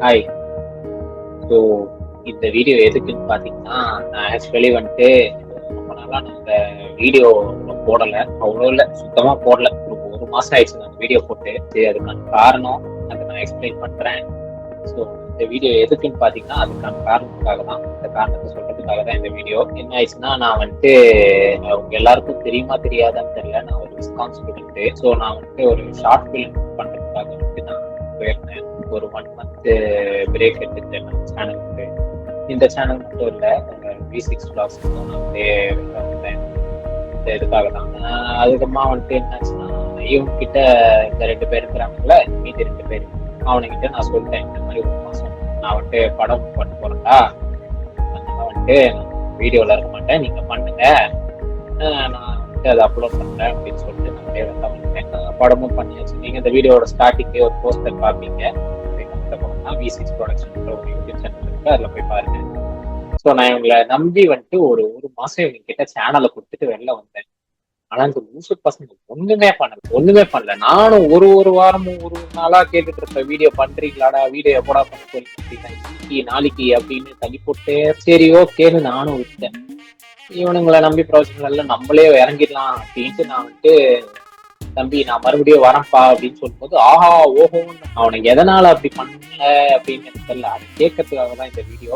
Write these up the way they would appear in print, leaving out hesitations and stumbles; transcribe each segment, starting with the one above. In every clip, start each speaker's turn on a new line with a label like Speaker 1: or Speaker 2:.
Speaker 1: Hi. So இந்த video எதுக்குன்னு பார்த்தீங்கன்னா, நான் ஆக்சுவலி வந்துட்டு ரொம்ப நாளா நான் இந்த வீடியோ போடலை, அவ்வளோ இல்லை, சுத்தமாக போடல. ஒரு மாதம் ஆயிடுச்சு நான் வீடியோ போட்டு. சரி, அதுக்கான காரணம் அதை நான் எக்ஸ்பிளைன் பண்ணுறேன். ஸோ இந்த வீடியோ எதுக்குன்னு பார்த்தீங்கன்னா, அதுக்கான காரணத்துக்காக தான், இந்த காரணத்தை சொல்றதுக்காக தான் இந்த வீடியோ. என்ன ஆயிடுச்சுன்னா, நான் வந்துட்டு அவங்க எல்லாருக்கும் தெரியுமா தெரியாதான்னு தெரியல, நான் ஒரு விஸ்காம் ஸ்டூடெண்ட்டு. ஸோ நான் வந்துட்டு ஒரு ஷார்ட் ஃபிலிம் பண்ணுறதுக்காக வந்துட்டு நான் போயிருந்தேன். ஒரு 1 month பிரேக் எடுத்துக்கிட்டேன் நம்ம சேனலுக்கு. இந்த சேனல் மட்டும் இல்லை, V6 vlogs நான் அப்படியே வந்தேன். இந்த இதுக்காக தான். அதுக்கப்புறமா வந்துட்டு என்னாச்சுன்னா, இவங்க கிட்ட இந்த 2 பேர் இருக்கிறாங்கல்ல, மீதி 2 பேர், அவனுங்கிட்ட நான் சொல்லிட்டேன், இந்த மாதிரி 1 மாசம் நான் வந்துட்டு படம் பண்ண போறேன்டா, அதனால வந்துட்டு வீடியோவில் இருக்க மாட்டேன், நீங்க பண்ணுங்க, நான் வந்துட்டு அதை அப்லோட் பண்றேன் அப்படின்னு சொல்லிட்டு நான் அப்படியே வந்துட்டேன். படமும் பண்ணியாச்சு. நீங்க இந்த வீடியோட ஸ்டார்டிங்கே ஒரு போஸ்டர் பார்ப்பீங்க. V6 ப்ரொடக்ஷன் ஒரு யூடியூப் சேனல் இருக்கு, அதுல போய் பாருங்க. ஸோ நான் இவங்களை நம்பி வந்துட்டு ஒரு மாசம் இவங்க கிட்ட சேனலை கொடுத்துட்டு வெளில வந்தேன். ஆனா இந்த லூசு பசங்க ஒண்ணுமே பண்ணல. நானும் ஒரு வாரமும் ஒரு நாளா கேட்டுட்டு இருப்ப, வீடியோ பண்றீங்களாடா, வீடியோ எப்படா பண்ண போறீங்க, இன்னைக்கு நாளைக்கு அப்படின்னு தள்ளி போட்டு, சரி ஓகேன்னு நானும் விட்டேன். இவனுங்களை நம்பி பிரச்சனை இல்லை, நம்மளே இறங்கிடலாம் அப்படின்ட்டு நான் வந்துட்டு, தம்பி நான் மறுபடியும் வரேன்ப்பா அப்படின்னு சொல்லும்போது, ஆஹா ஓஹோன்னு, அவனுக்கு எதனால அப்படி பண்ணல அப்படின்னு எனக்கு தெரியல. அது கேட்கறதுக்காக தான் இந்த வீடியோ.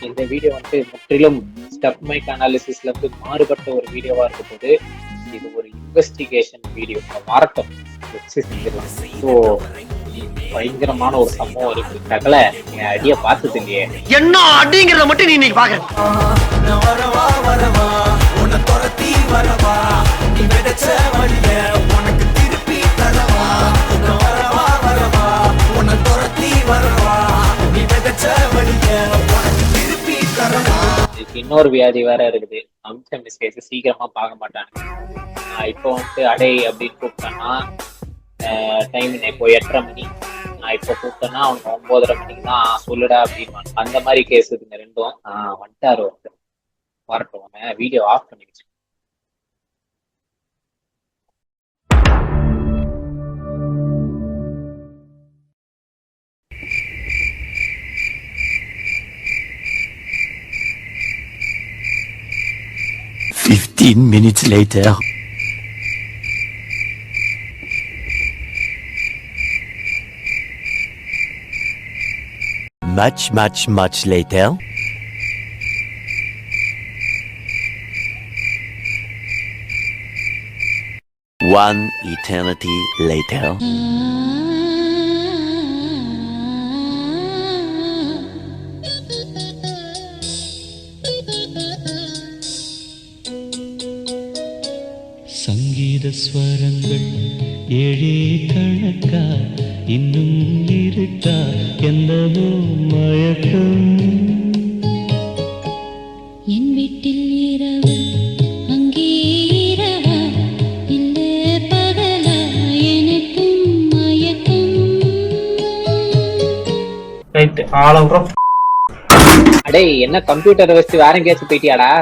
Speaker 1: இந்த வீடியோ வந்துட்டு முற்றிலும் ஸ்டெப் மைக் அனாலிசிஸ்ல இருந்து மாறுபட்ட ஒரு வீடியோவா இருக்க போது. இது ஒரு இன்வெஸ்டிகேஷன் வீடியோ. மாரட்டம் வச்சு செஞ்சிடலாம். ஸோ பயங்கரமான ஒரு சம்பவம் இருக்கு. தகல என் அடிய பார்த்தது இல்லையே,
Speaker 2: என்ன அடிங்கிறத மட்டும் நீ இன்னைக்கு பாக்குற.
Speaker 1: இன்னொரு வியாதி வேற இருக்குது. அம்ச மிஸ்கேஸ் சீக்கிரமா பார்க்க மாட்டாங்க. இப்போ வந்துட்டு அடை அப்படின்னு கூப்பிட்டேன்னா, டைம் இப்போ 8:30 மணி, நான் இப்போ கூப்பிட்டேன்னா அவங்க 9:30 மணிக்கு தான் சொல்லுடா அப்படின்னு. அந்த மாதிரி கேஸ் இருக்குங்க ரெண்டும். வந்துட்டாரு ஒருத்தர், வரட்டும், வீடியோ ஆஃப் பண்ணி வச்சு.
Speaker 3: Minutes later. Much later. One eternity later.
Speaker 4: சங்கீத ஸ்வரங்கள் ஏழே கணக்கா, இன்னும் இருக்கா என்னவோ மயக்கம்.
Speaker 5: என் வீட்டில் இரவு, அங்கே இரவா, இல்லை பகலா, எனக்கும் மயக்கம்.
Speaker 1: அடே, என்ன கம்ப்யூட்டரை வச்சு வேற எங்கேயாச்சும் போயிட்டியாடா?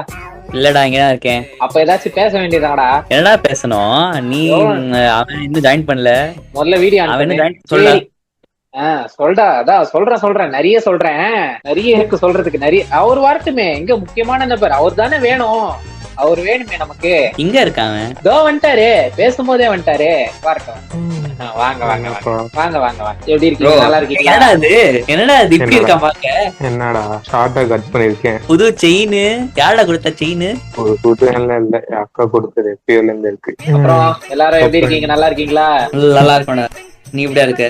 Speaker 6: இல்லடா, இங்கதான் இருக்கேன்.
Speaker 1: அப்ப ஏதாச்சும் பேச வேண்டியதாடா.
Speaker 6: என்னடா பேசணும் நீ? அவன் இன்னும் ஜாயின் பண்ணல.
Speaker 1: முதல்ல வீடியோ
Speaker 6: சொல்ல.
Speaker 1: சொல்றா, அதான் சொல்றேன், நிறைய இருக்கு சொல்றதுக்கு. நிறைய அவர் வரட்டுமே, எங்க முக்கியமான நபர் அவர் தானே வேணும். அவர் வேணுமே நமக்கு.
Speaker 6: இங்க இருக்காங்க,
Speaker 1: இதோ வந்துட்டாரு, பேசும்போதே வந்துட்டாரு. வரட்டும். வாங்க. எப்படி இருக்கீங்க? நல்லா இருக்கீங்களா?
Speaker 6: என்னடா இது இப்படி இருக்கா பாக்க?
Speaker 7: என்னடா ஷார்ட்டா கட் பண்ணிருக்கேன்.
Speaker 6: புது செயின் யாரா கொடுத்த? செயின்
Speaker 7: ஒரு புது இல்ல, அக்கா கொடுத்தது. எப்பயில இருந்து இருக்கு.
Speaker 1: அப்புறம் எல்லாரும் எப்படி இருக்கீங்க? நல்லா இருக்கீங்களா?
Speaker 6: நல்லா இருக்கணும். நீ இப்படியா இருக்க?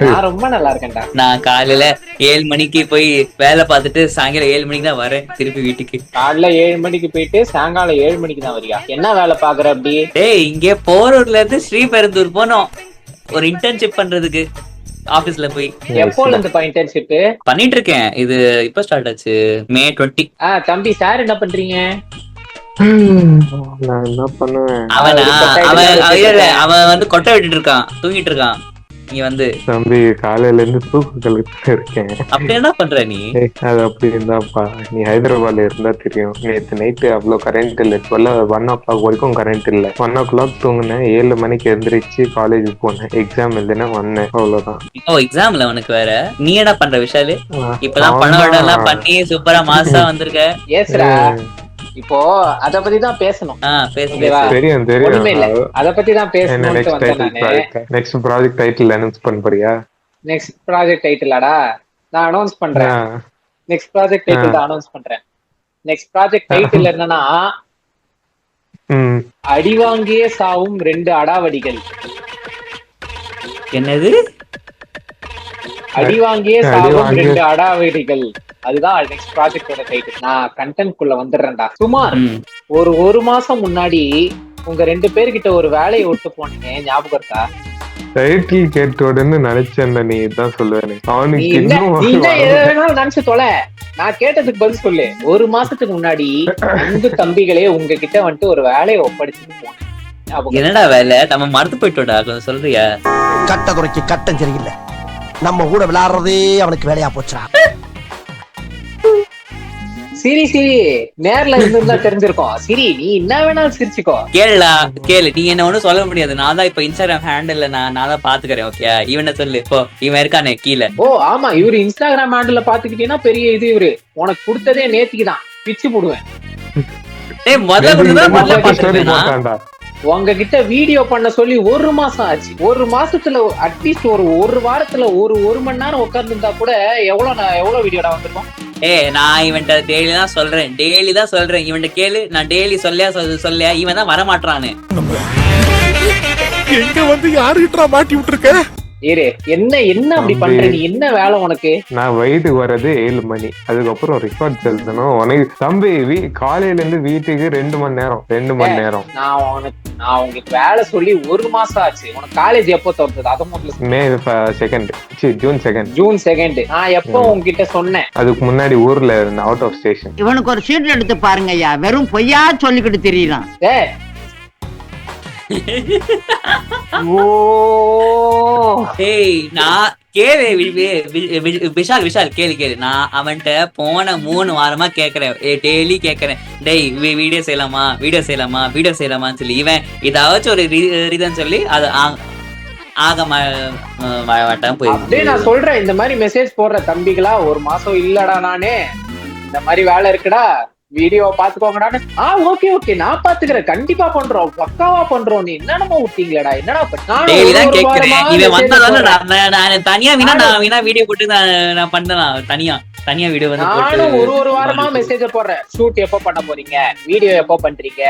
Speaker 1: நான் ரொம்ப நல்லா இருக்கேன்டா.
Speaker 6: நான் காலையில 7 மணிக்கு போய் வேலை பார்த்துட்டு சாயங்காலம் 7 மணிக்கு தான் வரேன் திருப்பி வீட்டுக்கு.
Speaker 1: காலைல 7 மணிக்கு போயிட்டு சாயங்காலம் 7 மணிக்கு தான் வரியா? என்ன வேலை பாக்குற அப்படி?
Speaker 6: டேய், இங்கே போரூர்ல இருந்து ஸ்ரீபெருந்தூர் போனோம் ஒரு இன்டர்ன்ஷிப் பண்றதுக்கு. ஆபீஸ்ல போய்.
Speaker 1: எப்போல இருந்து இன்டர்ன்ஷிப்
Speaker 6: பண்ணிட்டு இருக்கேன்? இது இப்ப ஸ்டார்ட் ஆச்சு, May 20.
Speaker 1: தம்பி சார் என்ன பண்றீங்க?
Speaker 7: நான் என்ன பண்ணுவேன்?
Speaker 6: அவன் வந்து கொட்டை விட்டுட்டு இருக்கான், தூங்கிட்டு இருக்கான். நீ வந்து
Speaker 7: தம்பி காலையில இருந்து தூக்க கலத்துல இருக்கேன்.
Speaker 6: அப்படி என்ன பண்ற நீ?
Speaker 7: அது அப்படி இருந்தாப்பா, நீ ஹைதராபாத்ல இருந்தா தெரியும். நேற்று நைட்டு அவ்வளவு கரண்ட் இல்ல. 1 வரைக்கும் கரண்ட் இல்ல. 1 தூங்குனேன், 7 மணிக்கு எந்திரிச்சு காலேஜ் போனேன், எக்ஸாம் எழுதினா வந்தேன், அவ்வளவுதான்.
Speaker 6: ஓ எக்ஸாம்ல உனக்கு வேற. நீ என்ன பண்ற விஷாலு? இப்பதான் பணம் விட எல்லாம் பண்ணி சூப்பரா மாசா வந்திருக்க.
Speaker 1: ஏசுடா, இப்போ அத பத்தி தான் பேசணும்.
Speaker 7: தெரியும்
Speaker 1: ஒண்ணுமே இல்ல, அத பத்தி தான் பேசணும்.
Speaker 7: நெக்ஸ்ட் ப்ராஜெக்ட் டைட்டில் அனௌன்ஸ் பண்ண போறியா?
Speaker 1: நெக்ஸ்ட் ப்ராஜெக்ட் டைட்டிலாடா நான் அனௌன்ஸ் பண்றேன். நெக்ஸ்ட் ப்ராஜெக்ட் டைட்டில் அனௌன்ஸ் பண்றேன். நெக்ஸ்ட் ப்ராஜெக்ட் டைட்டில் என்னன்னா, அடிவாங்கியே சாவும் 2 அடாவடிகள்.
Speaker 6: என்னது?
Speaker 1: அடிவாங்கியே சாவும் 2 அடாவடிகள். அதுதான் நெக்ஸ்ட் ப்ராஜெக்டோட டைட்டில். நான் கண்டென்ட் குள்ள வந்துடுறேன்டா. சுமார் ஒரு மாசம் முன்னாடி உங்க 2 பேர்கிட்ட ஒரு வேலையை விட்டு போனீங்க, ஞாபகம் இருக்கா?
Speaker 7: டைட்டில் கேட்டோடன்னு நினைச்சேன். நீ இதான் சொல்லுவேன். அவனுக்கு
Speaker 1: நினைச்சு தொலை. நான் கேட்டதுக்கு பதில் சொல்லு. ஒரு மாசத்துக்கு முன்னாடி அன்பு தம்பிகளே உங்ககிட்ட வந்துட்டு ஒரு வேலையை ஒப்படைச்சுட்டு போனேன்.
Speaker 6: என்னடா வேலை? நம்ம மறந்து போயிட்டோம்டா, கொஞ்சம் சொல்றியா?
Speaker 2: கட்ட குறைக்கு கட்டம் சரியில்லை, நம்ம கூட விளையாடுறதே அவனுக்கு வேலையா போச்சா?
Speaker 1: சிரி நேர்ல இருந்தா தெரிஞ்சிருக்கோம். சிரி, நீ என்ன வேணாலும் சிரிச்சுக்கோ.
Speaker 6: கேளு, நீ என்ன ஒண்ணும் சொல்ல முடியாது. நான் தான் இப்ப இன்ஸ்டாகிராம் ஹேண்டில் நான் தான் பாத்துக்கிறேன். ஓகே, இவனை சொல்லு. இப்போ இவன் இருக்கானே கீழே.
Speaker 1: ஓ ஆமா, இவரு இன்ஸ்டாகிராம் ஹேண்டில் பாத்துக்கிட்டீங்கன்னா பெரிய இது. இவரு உனக்கு கொடுத்ததே நேத்திக்குதான், பிச்சு போடுவேன். உங்ககிட்ட வீடியோ பண்ண சொல்லி 1 மாசம் ஆச்சு. 1 மாசத்துல அட்லீஸ்ட் ஒரு வாரத்துல ஒரு மணி நேரம் உட்கார்ந்துருந்தா கூட எவ்வளவு வீடியோடா வந்திருக்கும்.
Speaker 6: நான் இவன்ட்ட டெய்லி தான் சொல்றேன். இவன்ட்ட கேளு, நான் டெய்லி சொல்லியா இவன் தான் வரமாட்டானு.
Speaker 2: எங்க வந்து யாருகிட்ட மாட்டி விட்டுருக்க?
Speaker 1: என்ன அப்படி பண்ற நீ? என்ன வேலை உனக்கு?
Speaker 7: நான் வீட்டுக்கு வர்றது 7 மணி. அதுக்கப்புறம் ரெக்கார்ட் எழுதணும். உனக்கு தம்பி காலையில இருந்து வீட்டுக்கு 2 மணி நேரம்.
Speaker 1: நான் உங்களுக்கு வேலை சொல்லி 1 மாசம் ஆச்சு. உனக்கு காலேஜ் எப்போ திறந்தது? அது முதல்ல
Speaker 7: மே 2
Speaker 1: ஜூன் 2. நான் எப்போ உங்ககிட்ட சொன்னேன்?
Speaker 7: அதுக்கு முன்னாடி ஊர்ல இருந்த அவுட் ஆஃப் ஸ்டேஷன்.
Speaker 8: இவனுக்கு ஒரு சீட் எடுத்து பாருங்க ஐயா, வெறும் பொய்யா சொல்லிக்கிட்டு தெரியலாம்.
Speaker 6: நான் கேளு விஷால் கேளு. நான் அவன்கிட்ட போன 3 வாரமா கேக்குறேன், டெய்லி கேக்குறேன், டேய் வீடியோ செய்யலாமான்னு சொல்லி. இவன் ஏதாச்சும் ஒரு ரீசன் சொல்லி அது ஆக மாட்டான் போய்.
Speaker 1: நான் சொல்றேன், இந்த மாதிரி மெசேஜ் போடுற தம்பிகளா, 1 மாசம் இல்லடா, நானே இந்த மாதிரி வேலை இருக்குடா, வீடியோ பாத்துக்கோங்கடான்னு. ஓகே நான் பாத்துக்கிறேன், கண்டிப்பா பண்றோம், பக்காவா பண்றோம். நீ என்னமா விட்டீங்களடா? என்னடா
Speaker 6: தனியா வீடியோ போட்டு நான் பண்ணலாம். தனியா வீடியோ வந்து
Speaker 1: நானும் ஒரு வாரமா மெசேஜ் போடுறேன். ஷூட் எப்போ பண்ண போறீங்க, வீடியோ எப்போ பண்றீங்க?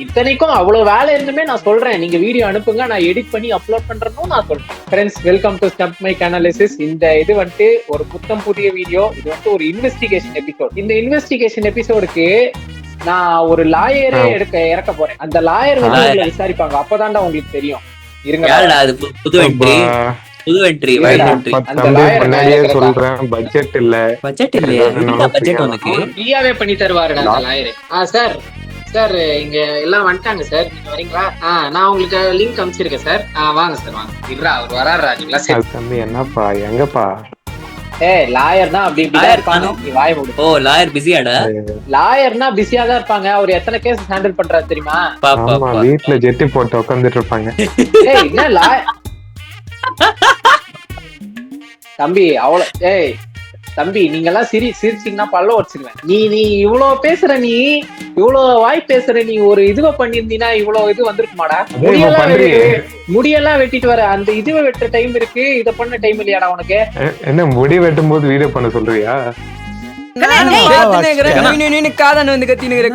Speaker 1: இத்தனைக்கும் அவ்வளவு வேலை இருந்துமே நான் சொல்றேன், நீங்க வீடியோ அனுப்புங்க, நான் எடிட் பண்ணி அப்லோட் பண்றேன்னு நான் சொல்றேன். Friends, welcome to stump mic analysis. இந்த இது வந்துட்டு ஒரு புத்தம் புதிய வீடியோ. இது வந்துட்டு ஒரு இன்வெஸ்டிகேஷன் எபிசோட். இந்த இன்வெஸ்டிகேஷன் எபிசோடுக்கு நான் ஒரு லாயரே இறக்க போறேன். அந்த லாயர் வந்து உங்களை விசாரிப்பாங்க. அப்பதான்டா உங்களுக்கு தெரியும். இருங்க,
Speaker 6: புது என்ட்ரி.
Speaker 7: சொல்றேன், பட்ஜெட் இல்லையா?
Speaker 6: பட்ஜெட் உனக்கு
Speaker 1: ஃப்ரீயாவே பண்ணி தருவாரு அந்த லாயர். சார் இங்க எல்லாம் வந்துட்டாங்க சார், நீங்க வரீங்களா? நான் உங்களுக்கு லிங்க் அனுப்பிச்சிருக்கேன் சார். வாங்க சார், வாங்க. இருடா, அவர் வராரா? நீங்களா சார்?
Speaker 7: தம்பி என்னப்பா, எங்கப்பா?
Speaker 1: லாயர்னா அப்படி இருப்பாங்க. நீ வாய மூடு.
Speaker 6: ஓ, லாயர் பிஸியாடா?
Speaker 1: லாயர்னா பிஸியா தான் இருப்பாங்க. அவர் எத்தனை கேஸ் ஹேண்டில் பண்றாரு தெரியுமா?
Speaker 7: வீட்டுல ஜெட்டி போட்டு உட்காந்துட்டு இருப்பாங்க.
Speaker 1: என்ன லாயர் தம்பி, அவ்வளவு தம்பி, நீங்க எல்லாம் சிரிச்சீங்கன்னா பல்ல வச்சிருவேன். நீ இவ்வளவு பேசுற, நீ இவ்வளவு வாய் பேசுற, நீ ஒரு இதுவ பண்ணிருந்தீங்கன்னா இவ்வளவு இது வந்திருக்குமாடா? முடியெல்லாம் வெட்டிட்டு வர அந்த இதுவை வெட்டுற டைம் இருக்கு, இத பண்ண டைம் இல்லையாடா உனக்கு?
Speaker 7: என்ன முடி வெட்டும் போது வீடியோ பண்ண சொல்றியா?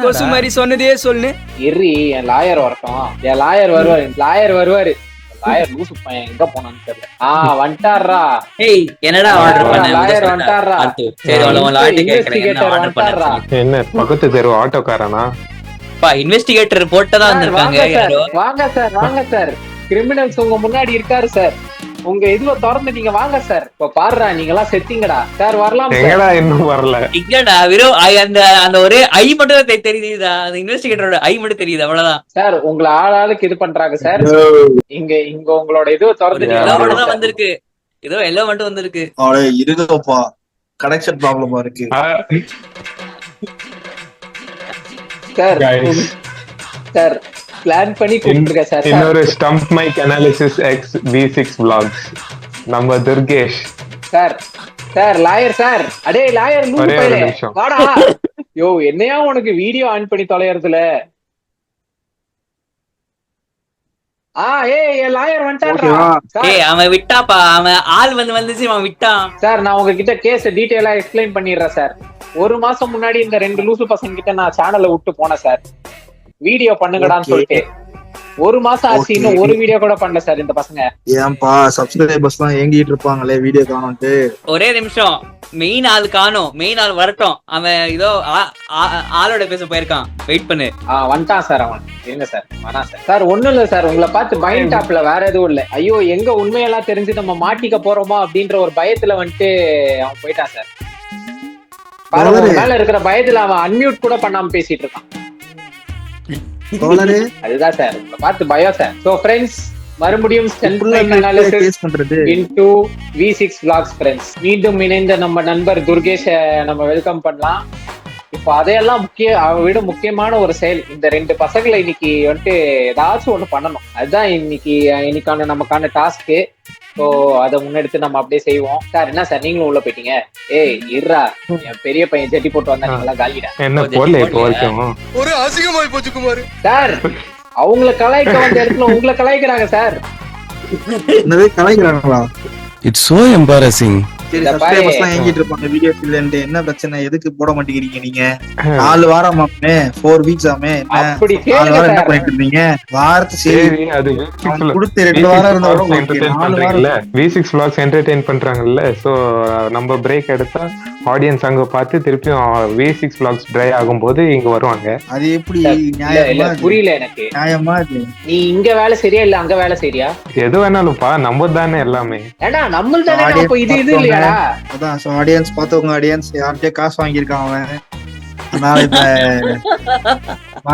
Speaker 9: கொசு மாதிரி சொன்னதே சொல்லு.
Speaker 1: என் லாயர் வரட்டும், என் லாயர் வருவாரு. லாயர் லூசு பையன் எங்க போனான்னு தெரியல. வந்துட்டாரா?
Speaker 6: என்னடா ஆர்டர் பண்ண?
Speaker 1: லாயர் வந்துட்டாரா?
Speaker 7: என்ன பக்கத்து தெரு ஆட்டோக்காரனா?
Speaker 6: இன்வெஸ்டிகேட்டர் போட்டதா வந்திருக்காங்க.
Speaker 1: வாங்க சார், கிரிமினல்ஸ் உங்க முன்னாடி இருக்காரு சார். உங்க இதுவை திறந்து நீங்க வாங்க சார். இப்ப பாருடா நீங்க எல்லாம் செத்தீங்கடா சார். வரலாம்
Speaker 7: எங்கடா இன்னும் வரல?
Speaker 6: இல்லடா வெறும் அந்த அந்த ஒரு ஐ மட்டும் தான் தெரியுதா, அந்த இன்வெஸ்டிகேட்டரோட ஐ மட்டும் தெரியுது, அவ்வளவுதான்
Speaker 1: சார். உங்களை ஆளுக்கு இது பண்றாங்க சார். இங்க உங்களோட இதுவை திறந்து
Speaker 6: தான் வந்திருக்கு, ஏதோ எல்லாம் மட்டும் வந்திருக்கு.
Speaker 9: இருக்குப்பா, கனெக்ஷன் ப்ராப்ளமா இருக்கு
Speaker 1: சார். சார் பிளான் பண்ணி கூப்பிட்டுருக்கேன் சார்.
Speaker 7: இன்னொரு stump mic analysis ex V6 vlogs நம்ம Durgesh
Speaker 1: sir. Sir lawyer sir. அடே லாயர்
Speaker 7: ஒரே ஒரு நிமிஷம்.
Speaker 1: வாடா. யோ என்னையா உனக்கு வீடியோ ஆன் பண்ணி தொலைறதுல? லாயர் வந்துட்டான்.
Speaker 6: அவன் விட்டாப்பா, அவன் ஆள் வந்துச்சு, அவன் விட்டான்.
Speaker 1: சார் நான் உங்ககிட்ட கேஸ் டீடைலா எக்ஸ்பிளைன் பண்ணிடுறேன் சார். 1 மாசம் முன்னாடி இந்த 2 லூசு பசங்க கிட்ட நான் சேனலை விட்டு போனேன் சார், வீடியோ பண்ணுங்கடான்னு சொல்லிட்டு. 1 மாசம் ஆச்சு, இன்னும் ஒரு வீடியோ கூட பண்ணல சார் இந்த பசங்க.
Speaker 9: ஏன்பா சப்ஸ்கிரைபர்ஸ் எல்லாம் ஏங்கிட்டு இருப்பாங்களே வீடியோ காணோம்ட்டு.
Speaker 6: ஒரே நிமிஷம், மெயின் ஆள் காணோம், மெயின் ஆள் வரட்டும். அவன் ஏதோ ஆளோட பேச போயிருக்கான், வெயிட் பண்ணு.
Speaker 1: வந்துட்டான் சார் அவன். இருங்க சார், வேணாம் சார். சார் ஒண்ணும் இல்ல சார், உங்களை பார்த்து பயன் டாப்ல வேற எதுவும் இல்ல. ஐயோ எங்க உண்மையெல்லாம் தெரிஞ்சு நம்ம மாட்டிக்க போறோமா அப்படின்ற ஒரு பயத்துல வந்துட்டு அவன் போயிட்டான் சார். மேல இருக்கிற பயத்துல அவன் அன்மியூட் கூட பண்ணாம பேசிட்டு இருக்கான். அதுதான் சார் உங்களை பார்த்து பயம் சார். சோ ஃப்ரெண்ட்ஸ், மறுபடியும் into V6 vlogs ஃப்ரெண்ட்ஸ். மீண்டும் இணைந்த நம்ம நண்பர் துர்கேஷ நம்ம வெல்கம் பண்ணலாம். இப்போ அதையெல்லாம் விட முக்கியமான ஒரு செயல், இந்த 2 பசங்களை இன்னைக்கு வந்துட்டு ஏதாச்சும் ஒண்ணு பண்ணணும். அதுதான் இன்னைக்கான நமக்கான டாஸ்க்கு. ஸோ அதை முன்னெடுத்து நம்ம அப்படியே செய்வோம். சார் என்ன சார் நீங்களும் உள்ள போயிட்டீங்க? இருடா, என் பெரிய பையன் ஜெட்டி போட்டு வந்தா நீங்களா காலிடா.
Speaker 2: ஒரு அசிங்கமாய் போச்சு குமார்
Speaker 1: சார். அவங்களை கலாய்க்க வந்த இடத்துல உங்களை கலாய்க்கிறாங்க சார்.
Speaker 9: கலாய்க்கிறாங்களா?
Speaker 3: It's so embarrassing.
Speaker 9: சரி, சப்ஸ்கிரைபர்ஸ் எல்லாம் ஏங்கிட்டு இருப்பாங்க வீடியோஸ் இல்லன்ட்டு. என்ன பிரச்சனை, எதுக்கு போட மாட்டேங்கிறீங்க நீங்க? 4 வாரமாமே 4 வீக்ஸ் ஆமே.
Speaker 1: அப்படி
Speaker 9: 4 வாரம் என்ன பண்ணிட்டு இருந்தீங்க? வாரத்து சரி அது கொடுத்து 2 வாரம் இருந்தாலும்
Speaker 7: V6 vlogs என்டர்டெயின் பண்றாங்கல்ல. சோ நம்ம பிரேக் எடுத்தா ஆடியன்ஸ் அங்க பார்த்து திருப்பியும் V6 vlogs ட்ரை ஆகும்போது இங்க வருவாங்க.
Speaker 9: அது எப்படி நியாயமா?
Speaker 1: புரியல எனக்கு.
Speaker 9: நியாயமா இது? நீ
Speaker 1: இங்க வேலை சரியா இல்ல அங்க வேலை சரியா?
Speaker 7: எது வேணாலும்ப்பா, நம்ம தானே எல்லாமே.
Speaker 1: ஏடா நம்ம தானே. அப்ப இது இல்லையா?
Speaker 9: அதான் சோ ஆடியன்ஸ் பார்த்தவங்க, ஆடியன்ஸ் யார்கிட்ட காசு வாங்கியிருக்கான் அவன், அதனால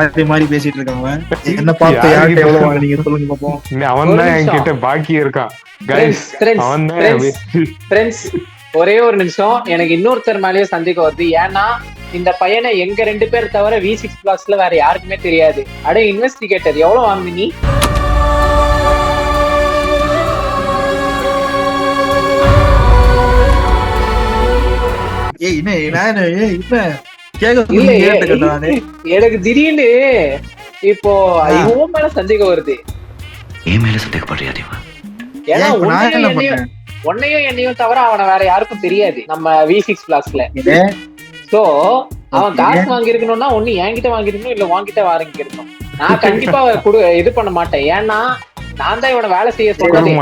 Speaker 9: இப்ப மாறி பேசிட்டு இருக்கான் அவன். என்ன பார்த்து யார்கிட்ட எவ்வளவு வாங்குனீங்க சொல்லுங்க பாப்போம்.
Speaker 7: அவன் தான் என்கிட்ட பாக்கி இருக்கான்.
Speaker 1: ஃப்ரெண்ட்ஸ் ஒரே ஒரு நிமிஷம், எனக்கு இன்னொருத்தர் மேலேயே சந்தேகம் வருது. ஏன்னா இந்த பையனை எங்க 2 பேர் தவிர V6 vlogsல வேற யாருக்குமே தெரியாது. அடே இன்வெஸ்டிகேட்டர், எவ்வளவு வாங்குனீ நீ? எனக்கு திடீர்னு இப்போ இவன் மேல சந்தேகம் வருது. ஏன்னா உன்னையும் என்னையும் தவிர அவனை வேற யாருக்கும் தெரியாது நம்ம V6 vlogsல. சோ அவன் காசு வாங்கிருக்கணும்னா ஒண்ணு என்கிட்ட வாங்கிருக்கணும், இல்ல வாங்கிட்ட வாங்கிருக்கணும். நான் கண்டிப்பா இது பண்ண மாட்டேன். ஏன்னா நான் தான் இவனை வேலை செய்ய சொல்றேன்.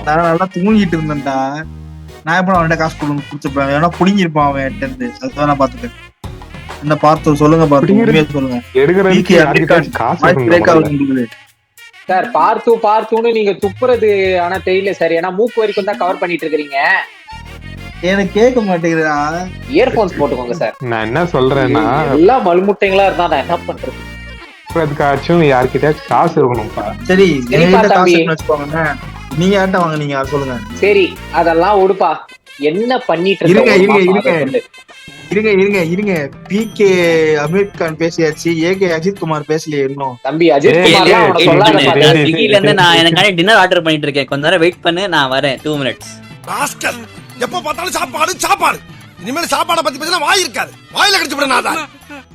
Speaker 9: நான் நல்லா தூங்கிட்டு இருந்தேன்டா. நான் எப்படி அவன்கிட்ட காசு கொடுத்துருப்பேன்? ஏன்னா புடிங்கிருப்பான் அவன் இருந்து. அதுதான் நான் பாத்துட்டேன். என்ன பார்த்து சொல்லுங்க, பார்த்து சொல்லுங்க.
Speaker 1: சார் பார்த்துன்னு நீங்க துப்புறது ஆனா தெரியல சார். ஏன்னா மூக்கு வரைக்கும் தான் கவர் பண்ணிட்டு இருக்கீங்க.
Speaker 9: எனக்கு கேட்க மாட்டேங்குதுடா.
Speaker 1: இயர்போன்ஸ் போட்டுக்கோங்க சார்.
Speaker 7: நான் என்ன சொல்றேன்னா,
Speaker 1: எல்லாம் மலுமுட்டைங்களா இருந்தா நான் என்ன பண்றது?
Speaker 7: அதுக்காச்சும் யார்கிட்டயாச்சும் காசு இருக்கணும்ப்பா.
Speaker 9: சரி வச்சுக்கோங்க. நீங்க யார்கிட்ட வாங்குனீங்க சொல்லுங்க.
Speaker 1: சரி அதெல்லாம் ஒடுப்பா. என்ன பண்ணிட்டு
Speaker 9: இருங்க. PK அமீர் கான் பேசியாச்சு, AK அஜித் குமார் பேசலையே இன்னும்.
Speaker 1: தம்பி அஜித் குமார்
Speaker 6: ஸ்விக்கில இருந்து நான் எனக்கான டின்னர் ஆர்டர் பண்ணிட்டு இருக்கேன். கொஞ்ச நேரம் வெயிட் பண்ணு, நான் வரேன். 2 minutes.
Speaker 2: எப்ப பார்த்தாலும் சாப்பாடு. இனிமேல் சாப்பாடை பத்தி பேசினா வாய் இருக்காது, வாயில கடிச்சு விடனாதா.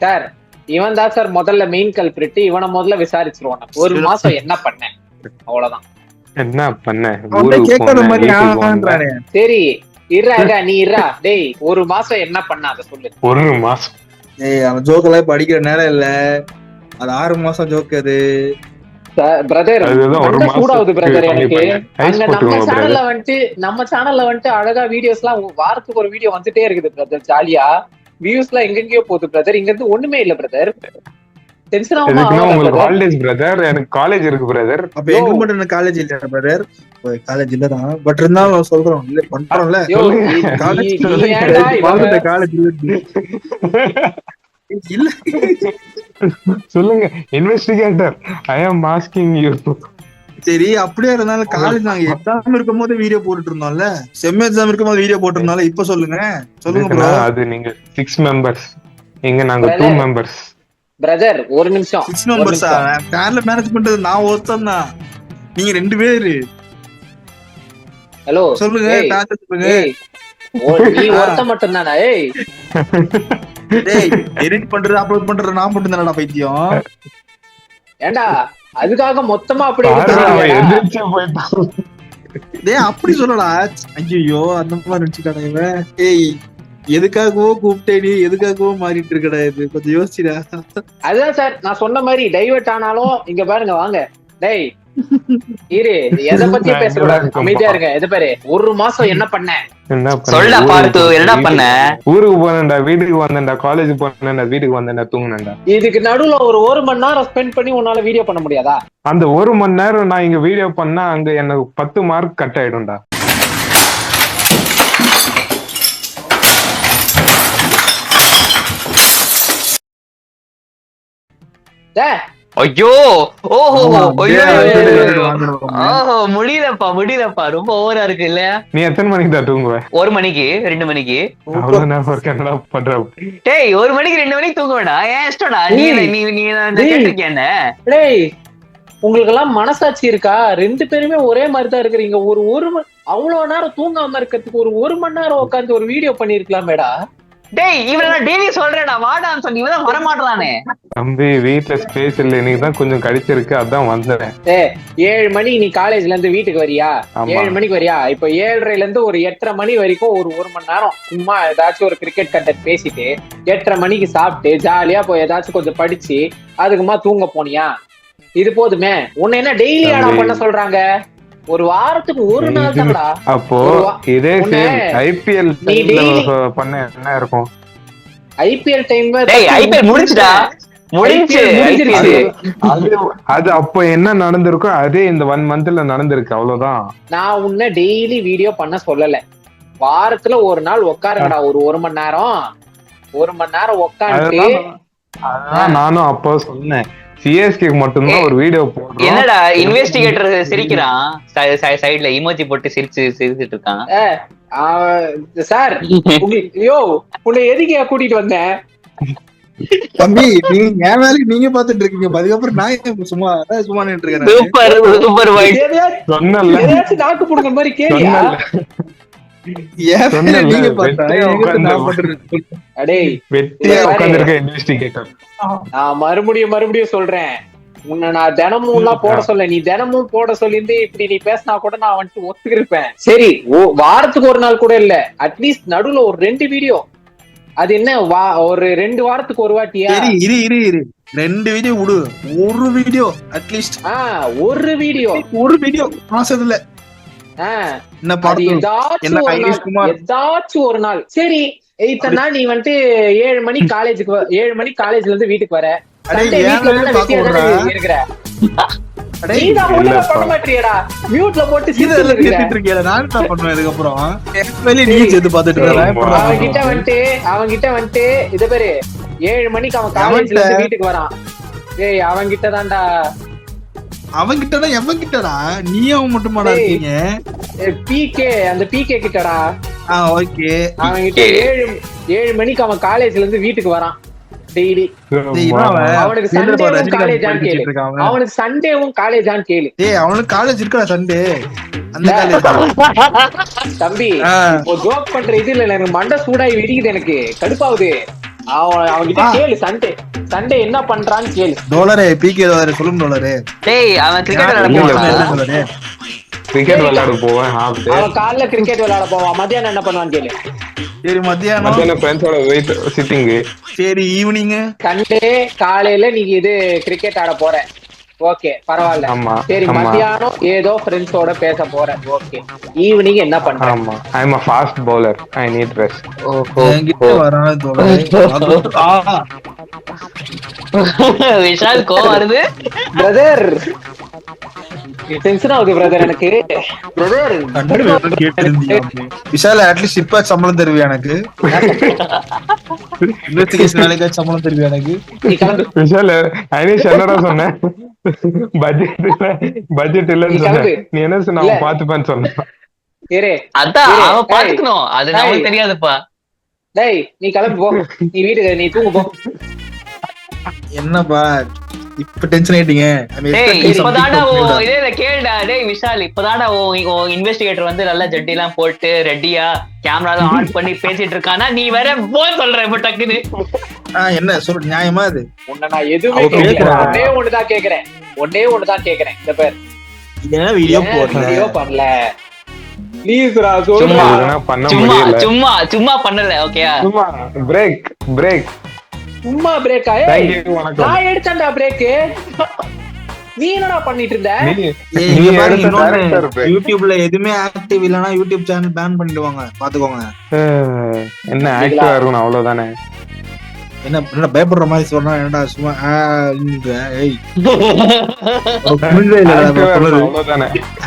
Speaker 1: சார் இவன் தான் சார் முதல்ல மெயின் கல்பிரிட். இவனை முதல்ல விசாரிச்சிருவான். 1 மாசம் என்ன பண்ணேன் அவ்வளவுதான்.
Speaker 7: என்ன பண்ண
Speaker 1: சரி இருடா, நீ இருடா. டேய் 1 மாசம் என்ன பண்ண அத சொல்லு.
Speaker 7: 1 மாசம்
Speaker 9: அந்த ஜோக்கெல்லாம் இப்ப அடிக்கிற நேரம் இல்ல. அது 6 மாசம் ஜோக். அது
Speaker 1: பிரதர் சூடாவுது பிரதர் எனக்கு. அங்க நம்ம சேனல்ல வந்துட்டு அழகா வீடியோஸ் எல்லாம் வாரத்துக்கு ஒரு வீடியோ வந்துட்டே இருக்குது பிரதர். ஜாலியா வியூஸ் எல்லாம் எங்கெங்கயோ போகுது பிரதர். இங்க இருந்து ஒண்ணுமே இல்ல பிரதர். டென்ஷன்
Speaker 7: எதுக்குன்னா
Speaker 1: ஆகும்.
Speaker 7: உங்களுக்கு ஹாலிடேஸ் பிரதர், எனக்கு காலேஜ் இருக்கு பிரதர்.
Speaker 9: அப்ப எங்க மட்டும் என்ன காலேஜ் இல்ல பிரதர்? காலேஜ் இல்லதான், பட் இருந்தாலும் சொல்றோம் இல்ல பண்றோம்ல. காலேஜ் இல்ல
Speaker 7: சொல்லுங்க investigator, I am asking you.
Speaker 9: சரி அப்படியே இருந்தாலும் காலேஜ் நாங்க எக்ஸாம் இருக்கும் போது வீடியோ போட்டுட்டு இருந்தோம்ல, செம் எக்ஸாம் இருக்கும் போது வீடியோ போட்டிருந்தோம்ல. இப்ப சொல்லுங்க ப்ரோ.
Speaker 7: அது நீங்க 6 மெம்பர்ஸ், இங்க நாங்க 2 மெம்பர்ஸ்.
Speaker 1: பிரதர் ஒரு நிமிஷம்.
Speaker 9: 6 மெம்பர்ஸா? பேர்ல மேனேஜ் பண்றது நான் ஒருத்தன் தான், நீங்க 2 பேரு.
Speaker 1: ஹலோ
Speaker 9: சொல்லுங்க.
Speaker 1: நீ ஒருத்த மட்டும் தானா?
Speaker 9: எடிட் பண்றது அப்லோட் பண்றது நான் மட்டும் தானடா பைத்தியம்.
Speaker 1: ஏண்டா அதுக்காக மொத்தமா அப்படி
Speaker 9: அப்படி சொல்லடா. ஐயோ அந்த மாதிரி நினைச்சுட்டாடா இவன். எதுக்காகவோ கூப்பிட்டே நீ எதுக்காகவோ மாறிட்டு இருக்கடா, இது கொஞ்சம் யோசிச்சுடா.
Speaker 1: அதுதான் சார் நான் சொன்ன மாதிரி டைவர்ட் ஆனாலும் இங்க பாருங்க வாங்க. டேய் இரு, எதை பத்தி பேசக்கூடாது, அமைதியா இருங்க. எது பாரு, ஒரு மாசம் என்ன பண்ண
Speaker 6: சொல்ல பார்த்து என்ன பண்ண?
Speaker 7: ஊருக்கு போனேன்டா, வீட்டுக்கு வந்தேன்டா, காலேஜ் போனேன்டா, வீட்டுக்கு வந்தேன்டா, தூங்குனேன்டா.
Speaker 1: இதுக்கு நடுவுல ஒரு மணி நேரம் ஸ்பெண்ட் பண்ணி உன்னால வீடியோ பண்ண முடியாதா?
Speaker 7: அந்த 1 மணி நேரம் நான் இங்க வீடியோ பண்ணா அங்க எனக்கு 10 மார்க் கட் ஆயிடும்டா.
Speaker 6: ஐயோ ஓஹோ ஓஹோ முடியலப்பா ரொம்ப ஓவரா இருக்கு இல்ல?
Speaker 7: நீ எத்தனை மணிக்கு தான் தூங்குவ?
Speaker 6: 1 மணிக்கு 2 மணிக்கு.
Speaker 7: அவ்வளவு நேரம் ஒர்க் என்னடா பண்ற?
Speaker 6: டேய் 1 மணிக்கு 2 மணிக்கு தூங்குவேடா, ஏன் இஷ்டம்டா. நீ கேட்டிருக்கியா என்ன?
Speaker 1: டேய் உங்களுக்கு எல்லாம் மனசாட்சி இருக்கா? 2 பேருமே ஒரே மாதிரி தான் இருக்கிறீங்க. அவ்வளவு நேரம் தூங்காம இருக்கிறதுக்கு ஒரு மணி நேரம் உட்காந்து ஒரு வீடியோ பண்ணிருக்கலாமேடா.
Speaker 6: டேய் இவன் நான் டெய்லி சொல்றேன்டா வாடான்னு சொல்லி இவன் வர மாட்டானே.
Speaker 7: தம்பி வீட்டுல ஸ்பேஸ் இல்ல, இன்னைக்கு தான் கொஞ்சம் கடிச்சிருக்கு, அதான் வந்தேன்.
Speaker 1: 7 மணி நீ காலேஜ்ல இருந்து வீட்டுக்கு வரியா? 7 மணிக்கு வரியா? இப்ப 7:30ல இருந்து ஒரு 8:30 மணி வரைக்கும் ஒரு மணி நேரம் சும்மா ஏதாச்சும் ஒரு கிரிக்கெட் கண்டென்ட் பேசிட்டு 8:30 மணிக்கு சாப்பிட்டு ஜாலியா போய் ஏதாச்சும் கொஞ்சம் படிச்சு அதுக்குமா தூங்க போனியா? இது போதுமே. உன்னை என்ன டெய்லி ஆனா பண்ண சொல்றாங்க? ஒரு வாரத்துக்கு ஒரு நாள் தான்டா.
Speaker 7: அப்போ இதே ஐபிஎல் பண்ண என்ன இருக்கும்?
Speaker 1: ஐபிஎல் டைம்
Speaker 6: ஐபிஎல் முடிஞ்சுடா, முடிஞ்சிருச்சு.
Speaker 7: அது அப்போ என்ன நடந்திருக்கோ அதே இந்த 1 மந்த்ல நடந்திருக்கு, அவ்வளவுதான்.
Speaker 1: நான் உன்னை டெய்லி வீடியோ பண்ண சொல்லல, வாரத்துல ஒரு நாள் உட்காருங்கடா. ஒரு மணி நேரம் உட்காந்து.
Speaker 7: நானும் அப்போ சொன்னேன் சிஎஸ்கே மட்டும்தான் ஒரு வீடியோ போடுறோம்.
Speaker 6: என்னடா இன்வெஸ்டிகேட்டர் சிரிக்கிறான், சைடுல இமோஜி போட்டு சிரிச்சிட்டு இருக்கான்.
Speaker 1: சார் உன்னை எதுக்கு கூட்டிட்டு வந்தேன்?
Speaker 9: தம்பி நீங்க என் வேலைக்கு நீங்க பாத்துட்டு இருக்கீங்க, அதுக்கப்புறம் நான் சும்மா நின்று இருக்கேன்.
Speaker 1: ஏதாச்சும் நாக்கு புடுங்க மாதிரி கேளியா? மறுபடியும் சொல்றேன், உன்னை நான் தினமும் எல்லாம் போட சொல்ல, நீ தினமும் போட சொல்லிருந்து இப்படி நீ பேசினா கூட நான் வந்துட்டு ஒத்துக்கிருப்பேன். சரி வாரத்துக்கு ஒரு நாள் கூட இல்ல, அட்லீஸ்ட் நடுவுல ஒரு 2 வீடியோ. அது என்ன ஒரு 2 வாரத்துக்கு ஒரு வாட்டியா?
Speaker 9: இரு 2 வீடியோ விடு, ஒரு வீடியோ அட்லீஸ்ட்.
Speaker 1: ஒரு வீடியோ
Speaker 9: மாசத்துல
Speaker 1: ஏதாச்சும் ஒரு நாள். சரி இத்தனை நாள் நீ வந்துட்டு 7 மணி காலேஜ்ல இருந்து வீட்டுக்கு வர, இருக்கிற பண்ண மாட்டியடா, மியூட்ல போட்டு அவன்கிட்ட வந்துட்டு இத பேரு 7 மணிக்கு அவன் காலேஜ்ல இருந்து வீட்டுக்கு வரான். ஏய் அவன்கிட்ட தான்டா,
Speaker 9: அவன்கிட்டடா எவன்கிட்டடா? நீ அவன் மட்டுமாடா இருக்கீங்க?
Speaker 1: பிகே, அந்த பிகே கிட்டடா.
Speaker 9: ஓகே.
Speaker 1: அவன்கிட்ட 7 மணிக்கு அவன் காலேஜ்ல இருந்து வீட்டுக்கு வரான் டெய்லி. அவனுக்கு சண்டேவும் காலேஜான்னு கேளு, அவனுக்கு சண்டேவும் காலேஜான்னு கேளு.
Speaker 9: அவனுக்கு காலேஜ் இருக்கா சண்டே? அந்த காலேஜ்
Speaker 1: தம்பி ஜோக் பண்ற இது இல்ல, எனக்கு மண்டை சூடாகி வெடிக்குது, எனக்கு கடுப்பாவுது. அவன்கிட்ட கேளு, சண்டே என்ன பண்றான்னு கேளு.
Speaker 9: டாலரே பிகே டாலரே சொல்லும் டாலரே.
Speaker 6: டேய் அவன்
Speaker 7: கிரிக்கெட் விளையாட போவான்,
Speaker 1: அவன் காலைல கிரிக்கெட் விளையாட போவான், மத்தியானம் என்ன பண்ணுவான்னு கேளு.
Speaker 9: சரி மத்தியானம்
Speaker 7: ஃப்ரெண்ட்ஸோட வெயிட் சிட்டிங்.
Speaker 9: சரி ஈவினிங்.
Speaker 1: சண்டே காலையில நீங்க இது கிரிக்கெட் ஆட போற, ஓகே பரவாயில்ல.
Speaker 7: ஆமா
Speaker 1: சரி,
Speaker 7: ஆமா
Speaker 1: மத்தியானம் ஏதோ ஃப்ரெண்ட்ஸோட பேச போறேன். ஓகே, ஈவினிங் என்ன பண்ற?
Speaker 7: ஆமா I am a fast bowler I need rest.
Speaker 9: என்கிட்ட வரானே தோழரே.
Speaker 6: விஷால் கோவம் வருது.
Speaker 1: பிரதர் டென்ஷன் ஆகுது பிரதர் எனக்கு. பிரதர்
Speaker 9: விஷால அட்லீஸ்ட் இப்ப சம்பளம் தருவியா எனக்கு? இன்வெஸ்டிகேஷன் வேலைக்கு சம்பளம் தருவியா எனக்கு?
Speaker 1: நீ கிளம்பு.
Speaker 7: விஷால் ஐனிஷ் என்னடா சொன்ன? பட்ஜெட் இல்லன்னு சொன்ன. நீ என்ன சொன்ன? அவன் பாத்துப்பான்னு சொன்ன.
Speaker 1: சரி
Speaker 6: அதான் அவன் பாத்துக்கணும், அது நமக்கு தெரியாதுப்பா.
Speaker 1: டேய் நீ கிளம்பு போ, நீ வீட்டுக்கு நீ தூங்கு போ.
Speaker 9: என்னப்பா இப்ப டென்ஷன் ஆயிட்டீங்க?
Speaker 6: இப்பதாடா இதே கேளுடா. டேய் விஷால், இப்பதாடா இன்வெஸ்டிகேட்டர் வந்து நல்லா ஜட்டி எல்லாம் போட்டு ரெடியா கேமரா எல்லாம் ஆன் பண்ணி பேசிட்டு இருக்கானா, நீ வேற போன் சொல்ற இப்ப டக்குன்னு.
Speaker 9: என்ன சொல்ற நியாயமா அது?
Speaker 1: உன்னை நான் எதுவுமே கேட்கல, ஒன்னே ஒண்ணுதான் கேக்குறேன். இந்த பேர்
Speaker 9: வீடியோ
Speaker 1: பண்ணல ப்ளீஸ்ரா,
Speaker 6: சும்மா
Speaker 7: பண்ண
Speaker 6: சும்மா
Speaker 7: முடியல.
Speaker 6: சும்மா சும்மா பண்ணல. ஓகேயா?
Speaker 7: சும்மா பிரேக்
Speaker 1: சும்மா பிரேக் ஆயே. நான் எடுத்தேன்டா பிரேக். நீ என்னடா பண்ணிட்டு இருந்த?
Speaker 9: யூடியூப்ல எதுவுமே ஆக்டிவ் இல்லனா யூடியூப் சேனல் பேன் பண்ணிடுவாங்க, பாத்துக்கோங்க.
Speaker 7: என்ன ஆக்டிவா இருக்கணும் அவ்வளவுதானே.
Speaker 9: என்ன பயப்படுற மாதிரி சொன்னா என்னடா சும்மா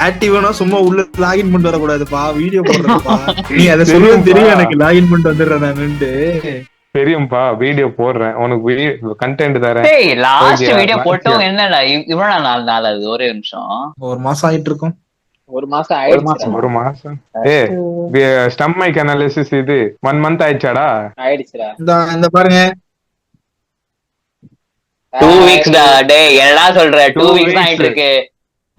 Speaker 9: ஆக்டிவ்னா சும்மா உள்ள லாகின் பண்ணிட்டு வரக்கூடாதுப்பா, வீடியோ போடுறதுப்பா. நீ அதை சொல்ல தெரியும் எனக்கு, லாகின் பண்ணிட்டு வந்துடுறேன்.
Speaker 7: தெரியும்பா, வீடியோ போடுறேன் உனக்கு கண்டென்ட் தரேன்.
Speaker 6: லாஸ்ட் வீடியோ போட்டோம் என்னடா இவ்வளவு நாள் ஆகுது? ஒரே நிமிஷம்,
Speaker 9: ஒரு மாசம் ஆயிட்டு இருக்கும்.
Speaker 1: ஒரு மாசம் ஆயிடுச்சு.
Speaker 7: ஒரு மாசம் ஸ்டம் மைக் அனாலிசிஸ் இது 1 month ஆயிடுச்சாடா?
Speaker 1: ஆயிடுச்சுடா.
Speaker 9: இந்த பாருங்க
Speaker 6: 2 weeks டா. டேய் என்னடா சொல்ற? 2 weeks தான் ஆயிட்டு இருக்கு.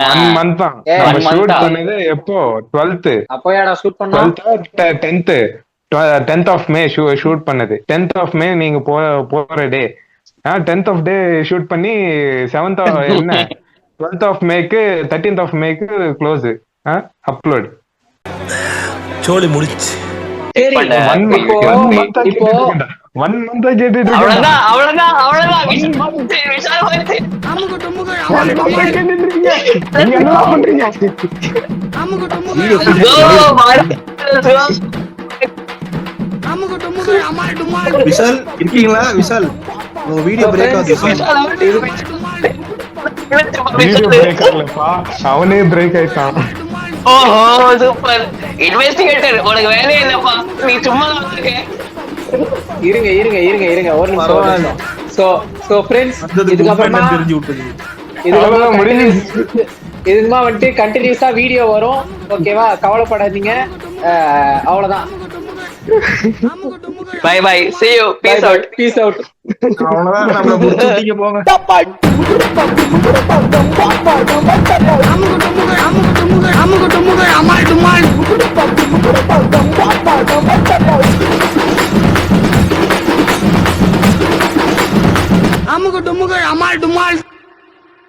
Speaker 7: 1 month தான். நம்ம ஷூட் பண்ணது எப்போ? 12th.
Speaker 1: அப்போயாடா ஷூட் பண்ணா?
Speaker 7: 10th of May ஷூட் பண்ணது. 10th of May நீங்க போற டே. 10th of Day ஷூட் பண்ணி 7th என்ன 12th of Mayக்கு 13th of Mayக்கு க்ளோஸ் அப்லோட்.
Speaker 2: சோலி முடிச்சு.
Speaker 1: சரி, இப்போ
Speaker 7: 1 month கேட்டுட்டு
Speaker 6: அவ்வளவுதான்.
Speaker 7: நீங்க என்ன பண்றீங்க?
Speaker 9: விஷால் இருக்கீங்களா? விஷால் உங்க வீடியோ பிரேக் ஆகுது.
Speaker 7: அவனே பிரேக் ஆயிட்டான்.
Speaker 6: ஓஹோ சூப்பர். இன்வெஸ்டிகேட்டர் உனக்கு வேலையே இல்லப்பா, நீ சும்மா இருக்க.
Speaker 1: இருங்க ஒரு நிமிஷம். சோ ஃப்ரெண்ட்ஸ், இதுக்கப்புறமா
Speaker 9: தெரிஞ்சு விட்டது.
Speaker 1: இதுமா வந்துட்டு கண்டினியூஸா வீடியோ வரும். ஓகேவா? கவலைப்படாதீங்க. அவ்வளவுதான்.
Speaker 6: Bye bye, see you, peace out.
Speaker 1: அவ்வளவுதான்.
Speaker 9: நம்மள முடிச்சிட்டீங்க போங்க.